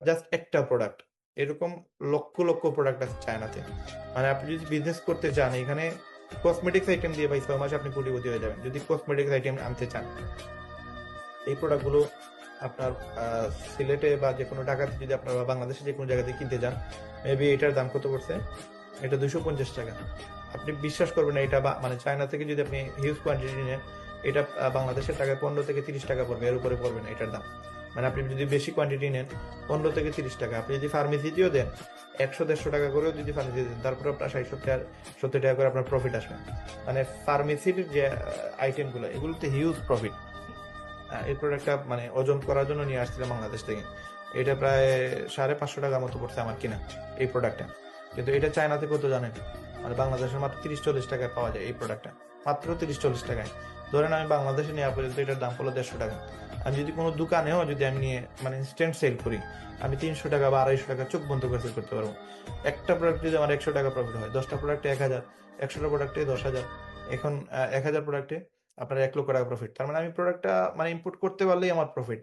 Just একটা product. এরকম লক্ষ, লক্ষ প্রোডাক্ট আছে চায়নাতে। মানে আপনি যদি বিজনেস করতে চান এখানে কসমেটিক্স আইটেম দিয়ে ভাই ৬ মাসে আপনি কোটিপতি হয়ে যাবেন। যদি কসমেটিক্স আইটেম আনতে চান। এই প্রোডাক্টগুলো আপনার আ সিলেটে বা যেকোনো ঢাকাতে যদি আপনারা বা বাংলাদেশে যেকোনো জায়গা থেকে কিনতে যান, মেবি এটার দাম কত পড়ছে? এটা ৳২৫০ আপনি বিশ্বাস করবেন না এটা মানে চায়না থেকে যদি আপনি হিউজ কোয়ান্টিটি নেন, এটা বাংলাদেশের টাকায় ৳১৫-৳৩০ পড়বে। এর উপরে পড়বে না এটার দাম। মানে আপনি যদি বেশি কোয়ান্টিটি নেন ৳১৫-৳৩০ আপনি যদি ফার্মেসিতেও দেন, ৳১০০-১৫০ করেও যদি ফার্মেসিতে দেন, তারপরে আপনার ৳৬০-৭০ করে আপনার প্রফিট আসবে। মানে ফার্মেসির যে আইটেমগুলো এগুলোতে হিউজ প্রফিট। এই প্রোডাক্টটা মানে ওজন করার জন্য নিয়ে আসছিলাম বাংলাদেশ থেকে। এটা প্রায় ৳৫৫০ মতো পড়ছে আমার কিনা এই প্রোডাক্টটা। কিন্তু এটা চায়নাতে কত জানেন? মানে বাংলাদেশে মাত্র ৳৩০-৪০ য় পাওয়া যায় এই প্রোডাক্টটা। মাত্র ৳৩০-৪০ য়। ধরেন আমি বাংলাদেশে নেওয়া পর্যন্ত এটার দাম হলো ৳১৫০ আমি যদি কোনো দোকানেও যদি আমি নিয়ে মানে ইনস্ট্যান্ট সেল করি, আমি ৳৩০০ বা ৳২৫০ চোখ বন্ধ করে সেল করতে পারবো। একটা প্রোডাক্ট যদি আমার ৳১০০ প্রফিট হয়, ১০ টা প্রোডাক্টে ১,০০০, ১০০ টা প্রোডাক্টে ১০,০০০ এখন ১,০০০ প্রোডাক্টে আপনার ৳১,০০,০০০ প্রফিট। তার মানে আমি প্রোডাক্টটা মানে ইম্পোর্ট করতে পারলেই আমার প্রফিট।